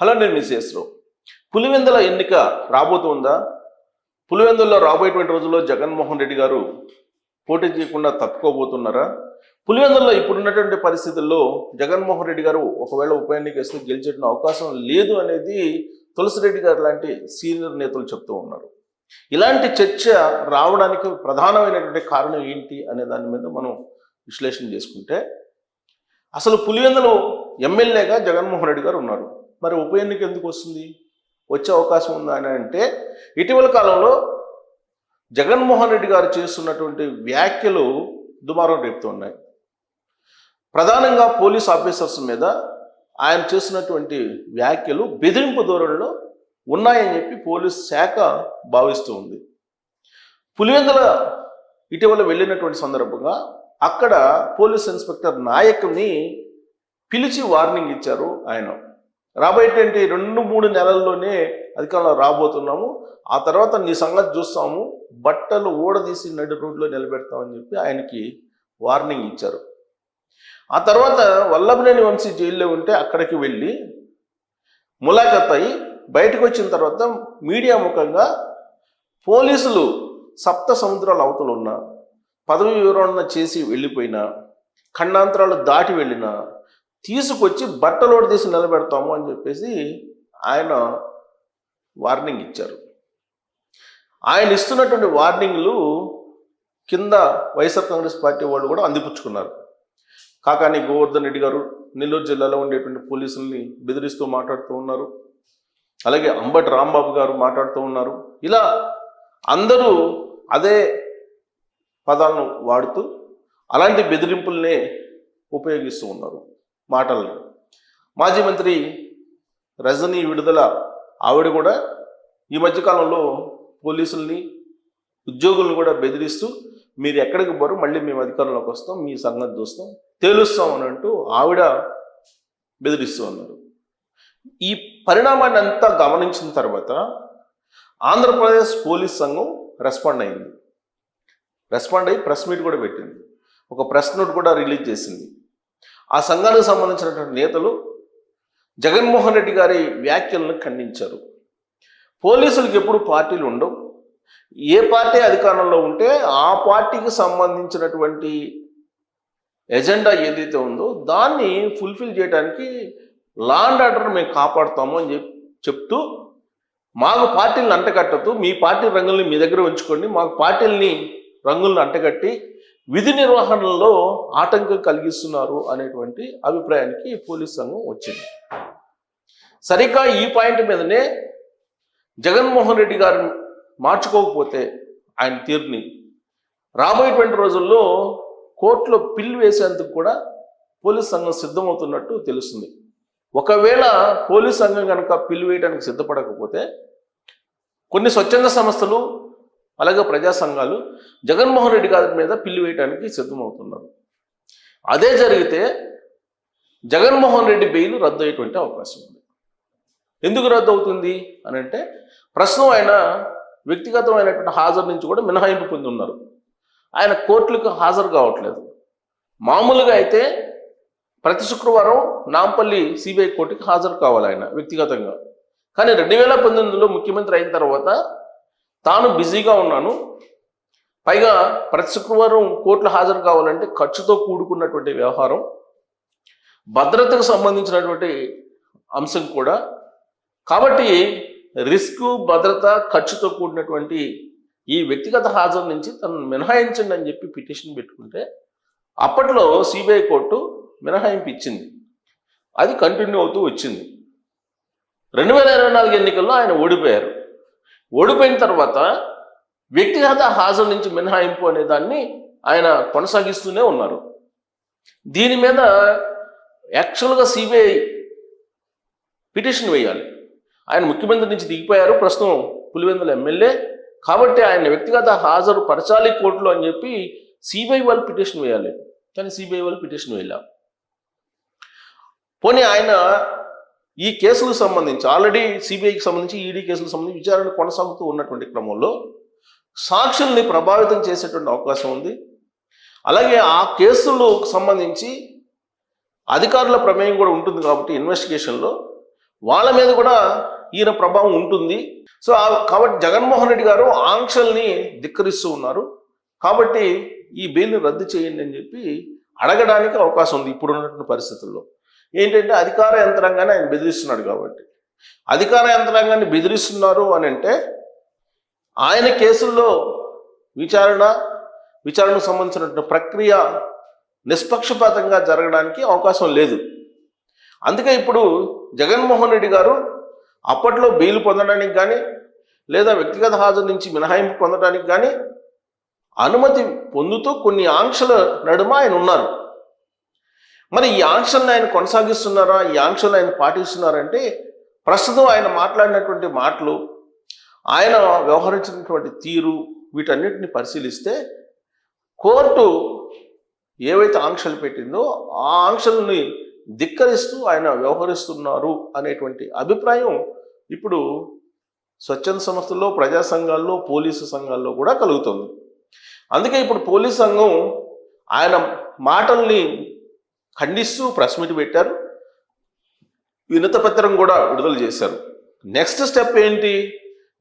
Hello, నేను మిస్ఎస్రావు. పులివెందుల ఎన్నిక రాబోతుందా? పులివెందుల్లో రాబోయేటువంటి రోజుల్లో జగన్మోహన్ రెడ్డి గారు పోటీ చేయకుండా తప్పుకోబోతున్నారా? పులివెందుల్లో ఇప్పుడున్నటువంటి పరిస్థితుల్లో జగన్మోహన్ రెడ్డి గారు ఒకవేళ ఉప ఎన్నిక వేస్తే గెలిచే అవకాశం లేదు అనేది తులసిరెడ్డి గారు లాంటి సీనియర్ నేతలు చెప్తూ ఉన్నారు. ఇలాంటి చర్చ రావడానికి ప్రధానమైనటువంటి కారణం ఏంటి అనే దాని మీద మనం విశ్లేషణ చేసుకుంటే, అసలు పులివెందులో ఎమ్మెల్యేగా జగన్మోహన్ రెడ్డి గారు ఉన్నారు. మరి ఉప ఎన్నిక ఎందుకు వస్తుంది, వచ్చే అవకాశం ఉందా అని అంటే, ఇటీవల కాలంలో జగన్మోహన్ రెడ్డి గారు చేస్తున్నటువంటి వ్యాఖ్యలు దుమారం రేపుతున్నాయి. ప్రధానంగా పోలీస్ ఆఫీసర్స్ మీద ఆయన చేస్తున్నటువంటి వ్యాఖ్యలు బెదిరింపు ధోరణిలో ఉన్నాయని చెప్పి పోలీస్ శాఖ భావిస్తూ ఉంది. పులివెందుల ఇటీవల వెళ్ళినటువంటి సందర్భంగా అక్కడ పోలీస్ ఇన్స్పెక్టర్ నాయక్ని పిలిచి వార్నింగ్ ఇచ్చారు. ఆయన రాబోయేటువంటి 2-3 నెలల్లోనే అధికారంలో రాబోతున్నాము, ఆ తర్వాత నీ సంగతి చూస్తాము, బట్టలు ఊడదీసి నడి రోడ్లో నిలబెడతామని చెప్పి ఆయనకి వార్నింగ్ ఇచ్చారు. ఆ తర్వాత వల్లభనేని వంశీ జైల్లో ఉంటే అక్కడికి వెళ్ళి ములాఖత్ అయి బయటకు వచ్చిన తర్వాత మీడియా ముఖంగా పోలీసులు సప్త సముద్రాల అవతల ఉన్న, పదవి వివరణ చేసి వెళ్ళిపోయినా, ఖండాంతరాలు దాటి వెళ్ళినా తీసుకొచ్చి బట్టలోడు తీసి నిలబెడతాము అని చెప్పేసి ఆయన వార్నింగ్ ఇచ్చారు. ఆయన ఇస్తున్నటువంటి వార్నింగ్లు కింద వైఎస్ఆర్ కాంగ్రెస్ పార్టీ వాళ్ళు కూడా అందిపుచ్చుకున్నారు. కాకాని గోవర్ధన్ రెడ్డి గారు నెల్లూరు జిల్లాలో ఉండేటువంటి పోలీసుల్ని బెదిరిస్తూ మాట్లాడుతూ ఉన్నారు. అలాగే అంబటి రాంబాబు గారు మాట్లాడుతూ ఉన్నారు. ఇలా అందరూ అదే పదాలను వాడుతూ అలాంటి బెదిరింపుల్నే ఉపయోగిస్తూ ఉన్నారు మాటల్ని. మాజీ మంత్రి రజనీ విడుదల ఆవిడ కూడా ఈ మధ్యకాలంలో పోలీసుల్ని, ఉద్యోగులను కూడా బెదిరిస్తూ మీరు ఎక్కడికి పోరు, మళ్ళీ మేము అధికారంలోకి వస్తాం, మీ సంగతి చూస్తాం, తేలుస్తాం అని అంటూ ఆవిడ బెదిరిస్తూ ఉన్నారు. ఈ పరిణామాన్ని అంతా గమనించిన తర్వాత ఆంధ్రప్రదేశ్ పోలీస్ సంఘం రెస్పాండ్ అయ్యి ప్రెస్ మీట్ కూడా పెట్టింది. ఒక ప్రెస్ నోట్ కూడా రిలీజ్ చేసింది. ఆ సంఘానికి సంబంధించినటువంటి నేతలు జగన్మోహన్ రెడ్డి గారి వ్యాఖ్యలను ఖండించారు. పోలీసులకు ఎప్పుడు పార్టీలు ఉండవు, ఏ పార్టీ అధికారంలో ఉంటే ఆ పార్టీకి సంబంధించినటువంటి ఎజెండా ఏదైతే ఉందో దాన్ని ఫుల్ఫిల్ చేయడానికి లా అండ్ ఆర్డర్ మేము కాపాడుతాము అని చెప్తూ, మాకు పార్టీలను అంటగట్టదు, మీ పార్టీ రంగుల్ని మీ దగ్గర ఉంచుకోండి, మాకు పార్టీలని రంగులను అంటగట్టి విధి నిర్వహణలో ఆటంకం కలిగిస్తున్నారు అనేటువంటి అభిప్రాయానికి పోలీస్ సంఘం వచ్చింది. సరిగ్గా ఈ పాయింట్ మీదనే జగన్మోహన్ రెడ్డి గారు మార్చుకోకపోతే ఆయన తీరుని రాబోయేటువంటి రోజుల్లో కోర్టులో పిల్లు వేసేందుకు కూడా పోలీస్ సంఘం సిద్ధమవుతున్నట్టు తెలుస్తుంది. ఒకవేళ పోలీస్ సంఘం కనుక పిల్లు వేయడానికి సిద్ధపడకపోతే కొన్ని స్వచ్ఛంద సంస్థలు అలాగే ప్రజా సంఘాలు జగన్మోహన్ రెడ్డి గారి మీద పిల్లు వేయడానికి సిద్ధమవుతున్నారు. అదే జరిగితే జగన్మోహన్ రెడ్డి బెయిల్ రద్దు అయ్యేటువంటి అవకాశం ఉంది. ఎందుకు రద్దు అవుతుంది అని అంటే, ప్రస్తుతం ఆయన వ్యక్తిగతమైనటువంటి హాజరు నుంచి కూడా మినహాయింపు పొంది ఉన్నారు. ఆయన కోర్టులకు హాజరు కావట్లేదు. మామూలుగా అయితే ప్రతి శుక్రవారం నాంపల్లి సిబిఐ కోర్టుకి హాజరు కావాలి ఆయన వ్యక్తిగతంగా. కానీ 2019లో ముఖ్యమంత్రి అయిన తర్వాత తాను బిజీగా ఉన్నాను, పైగా ప్రతి శుక్రవారం కోర్టులో హాజరు కావాలంటే ఖర్చుతో కూడుకున్నటువంటి వ్యవహారం, భద్రతకు సంబంధించినటువంటి అంశం కూడా, కాబట్టి రిస్క్, భద్రత, ఖర్చుతో కూడినటువంటి ఈ వ్యక్తిగత హాజరు నుంచి తనను మినహాయించండి అని చెప్పి పిటిషన్ పెట్టుకుంటే అప్పట్లో సిబిఐ కోర్టు మినహాయింపు ఇచ్చింది. అది కంటిన్యూ అవుతూ వచ్చింది. 2024 ఎన్నికల్లో ఆయన ఓడిపోయారు. ఓడిపోయిన తర్వాత వ్యక్తిగత హాజరు నుంచి మినహాయింపు అనే దాన్ని ఆయన కొనసాగిస్తూనే ఉన్నారు. దీని మీద యాక్చువల్గా సిబిఐ పిటిషన్ వేయాలి. ఆయన ముఖ్యమంత్రి నుంచి దిగిపోయారు, ప్రస్తుతం పులివెందుల ఎమ్మెల్యే, కాబట్టి ఆయన వ్యక్తిగత హాజరు పరచాలి కోర్టులో అని చెప్పి సిబిఐ వాళ్ళు పిటిషన్ వేయాలి. కానీ సిబిఐ వాళ్ళు పిటిషన్ వేయాలి. పోనీ ఆయన ఈ కేసులకు సంబంధించి ఆల్రెడీ సిబిఐకి సంబంధించి, ఈడీ కేసులకు సంబంధించి విచారణ కొనసాగుతూ ఉన్నటువంటి క్రమంలో సాక్షుల్ని ప్రభావితం చేసేటువంటి అవకాశం ఉంది. అలాగే ఆ కేసులకు సంబంధించి అధికారుల ప్రమేయం కూడా ఉంటుంది కాబట్టి ఇన్వెస్టిగేషన్లో వాళ్ళ మీద కూడా ఈయన ప్రభావం ఉంటుంది. సో కాబట్టి జగన్మోహన్ రెడ్డి గారు ఆంక్షల్ని ధిక్కరిస్తూ ఉన్నారు. కాబట్టి ఈ బెయిల్ని రద్దు చేయండి అని చెప్పి అడగడానికి అవకాశం ఉంది ఇప్పుడున్నటువంటి పరిస్థితుల్లో. ఏంటంటే అధికార యంత్రాంగాన్ని ఆయన బెదిరిస్తున్నాడు కాబట్టి. అధికార యంత్రాంగాన్ని బెదిరిస్తున్నారు అని అంటే ఆయన కేసుల్లో విచారణకు సంబంధించినటువంటి ప్రక్రియ నిష్పక్షపాతంగా జరగడానికి అవకాశం లేదు. అందుకే ఇప్పుడు జగన్మోహన్ రెడ్డి గారు అప్పట్లో బెయిల్ పొందడానికి కానీ లేదా వ్యక్తిగత హాజరు నుంచి మినహాయింపు పొందడానికి కానీ అనుమతి పొందుతూ కొన్ని ఆంక్షల నడుమ ఆయన ఉన్నారు. మరి ఈ ఆంక్షలను ఆయన కొనసాగిస్తున్నారా, ఈ ఆంక్షలు ఆయన పాటిస్తున్నారంటే ప్రస్తుతం ఆయన మాట్లాడినటువంటి మాటలు, ఆయన వ్యవహరించినటువంటి తీరు, వీటన్నిటిని పరిశీలిస్తే కోర్టు ఏవైతే ఆంక్షలు పెట్టిందో ఆ ఆంక్షలని ధిక్కరిస్తూ ఆయన వ్యవహరిస్తున్నారు అనేటువంటి అభిప్రాయం ఇప్పుడు స్వచ్ఛంద సంస్థల్లో, ప్రజా సంఘాల్లో, పోలీసు సంఘాల్లో కూడా కలుగుతుంది. అందుకే ఇప్పుడు పోలీస్ సంఘం ఆయన మాటల్ని ఖండిస్తూ ప్రెస్ మీట్ పెట్టారు, వినతిపత్రం కూడా విడుదల చేశారు. నెక్స్ట్ స్టెప్ ఏంటి?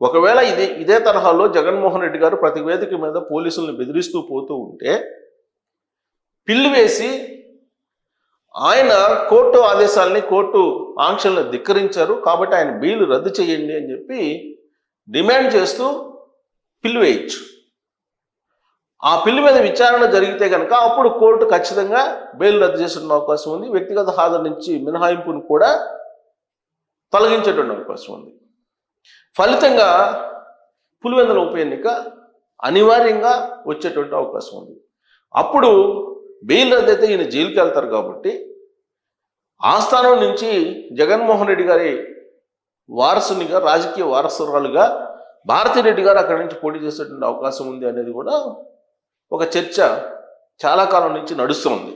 ఒకవేళ ఇదే తరహాలో జగన్మోహన్ రెడ్డి గారు ప్రతి వేదిక మీద పోలీసులను బెదిరిస్తూ పోతూ ఉంటే పిల్లి వేసి ఆయన కోర్టు ఆదేశాలని, కోర్టు ఆంక్షలను ధిక్కరించారు కాబట్టి ఆయన బెయిల్ రద్దు చేయండి అని చెప్పి డిమాండ్ చేస్తూ పిల్లి వేయచ్చు. ఆ పిల్లి మీద విచారణ జరిగితే కనుక అప్పుడు కోర్టు ఖచ్చితంగా బెయిల్ రద్దు చేసిన అవకాశం ఉంది. వ్యక్తిగత హాజరు నుంచి మినహాయింపును కూడా తొలగించేటువంటి అవకాశం ఉంది. ఫలితంగా పులివెందుల ఉప ఎన్నిక అనివార్యంగా వచ్చేటువంటి అవకాశం ఉంది. అప్పుడు బెయిల్ రద్దు అయితే ఈయన జైలుకి వెళ్తారు కాబట్టి ఆ స్థానం నుంచి జగన్మోహన్ రెడ్డి గారి వారసునిగా, రాజకీయ వారసురాలుగా భారతిరెడ్డి గారు అక్కడి నుంచి పోటీ చేసేటువంటి అవకాశం ఉంది అనేది కూడా ఒక చర్చ చాలా కాలం నుంచి నడుస్తుంది.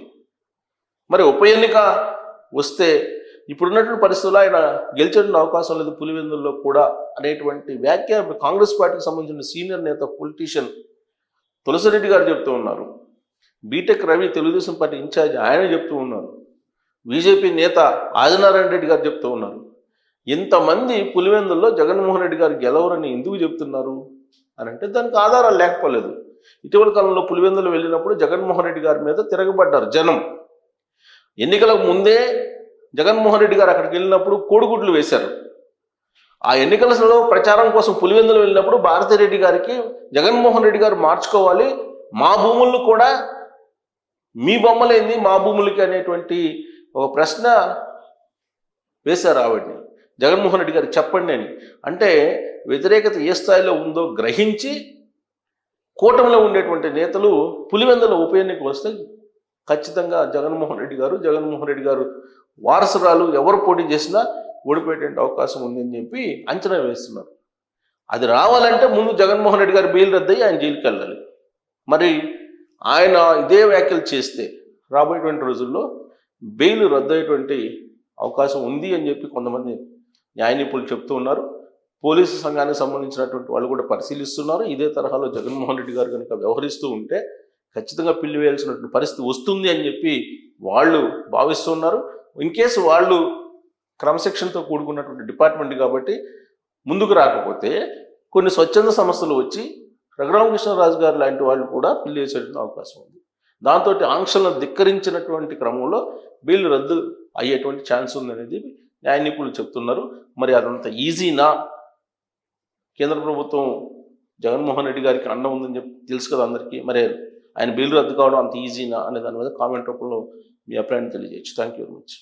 మరి ఉప ఎన్నిక వస్తే ఇప్పుడున్నటువంటి పరిస్థితుల్లో ఆయన గెలిచేటువంటి అవకాశం లేదు పులివెందుల్లో కూడా అనేటువంటి వ్యాఖ్య కాంగ్రెస్ పార్టీకి సంబంధించిన సీనియర్ నేత పొలిటీషియన్ తులసిరెడ్డి గారు చెప్తూ ఉన్నారు. BTech Ravi Telugudesam party in charge ఆయన చెప్తూ ఉన్నారు. బీజేపీ నేత ఆదినారాయణ రెడ్డి గారు చెప్తూ ఉన్నారు. ఇంతమంది పులివెందుల్లో జగన్మోహన్ రెడ్డి గారు గెలవరని ఎందుకు చెప్తున్నారు అని అంటే దానికి ఆధారాలు లేకపోలేదు. ఇటీవల కాలంలో పులివెందులు వెళ్ళినప్పుడు జగన్మోహన్ రెడ్డి గారి మీద తిరగబడ్డారు జనం. ఎన్నికలకు ముందే జగన్మోహన్ రెడ్డి గారు అక్కడికి వెళ్ళినప్పుడు కోడిగుడ్లు వేశారు. ఆ ఎన్నికలలో ప్రచారం కోసం పులివెందులు వెళ్ళినప్పుడు భారతిరెడ్డి గారికి జగన్మోహన్ రెడ్డి గారు మార్చుకోవాలి, మా భూములను కూడా మీ బొమ్మలేంది మా భూములకి అనేటువంటి ఒక ప్రశ్న వేశారు ఆవిడ్ని. జగన్మోహన్ రెడ్డి గారు చెప్పండి అని అంటే వ్యతిరేకత ఏ స్థాయిలో ఉందో గ్రహించి కూటమిలో ఉండేటువంటి నేతలు పులివెందుల ఉప ఎన్నిక వస్తే ఖచ్చితంగా జగన్మోహన్ రెడ్డి గారు వారసురాలు ఎవరు పోటీ చేసినా ఓడిపోయేటువంటి అవకాశం ఉందని చెప్పి అంచనా వేస్తున్నారు. అది రావాలంటే ముందు జగన్మోహన్ రెడ్డి గారు బెయిల్ రద్దయి ఆయన జైలుకి వెళ్ళాలి. మరి ఆయన ఇదే వ్యాఖ్యలు చేస్తే రాబోయేటువంటి రోజుల్లో బెయిల్ రద్దయ్యేటువంటి అవకాశం ఉంది అని చెప్పి కొంతమంది న్యాయ నిపుణులు చెప్తూ ఉన్నారు. పోలీసు సంఘానికి సంబంధించినటువంటి వాళ్ళు కూడా పరిశీలిస్తున్నారు. ఇదే తరహాలో జగన్మోహన్ రెడ్డి గారు కనుక వ్యవహరిస్తూ ఉంటే ఖచ్చితంగా పిల్లి వేయాల్సినటువంటి పరిస్థితి వస్తుంది అని చెప్పి వాళ్ళు భావిస్తున్నారు. ఇన్ కేసు వాళ్ళు క్రమశిక్షణతో కూడుకున్నటువంటి డిపార్ట్మెంట్ కాబట్టి ముందుకు రాకపోతే కొన్ని స్వచ్ఛంద సంస్థలు వచ్చి రఘురామకృష్ణరాజు గారు లాంటి వాళ్ళు కూడా పిల్లి వేసేటువంటి అవకాశం ఉంది. దాంతో ఆంక్షలను ధిక్కరించినటువంటి క్రమంలో బెయిల్ రద్దు అయ్యేటువంటి ఛాన్స్ ఉందనేది న్యాయ నిపుణులు చెప్తున్నారు. మరి అదంత ఈజీనా? కేంద్ర ప్రభుత్వం జగన్మోహన్ రెడ్డి గారికి అండ ఉందని చెప్పి తెలుసు కదా అందరికీ. మరి ఆయన బెయిల్ రద్దు కావడం అంత ఈజీనా అనే దాని మీద కామెంట్ రూపంలో మీ అభిప్రాయాన్ని తెలియజేయచ్చు. Thank you very much.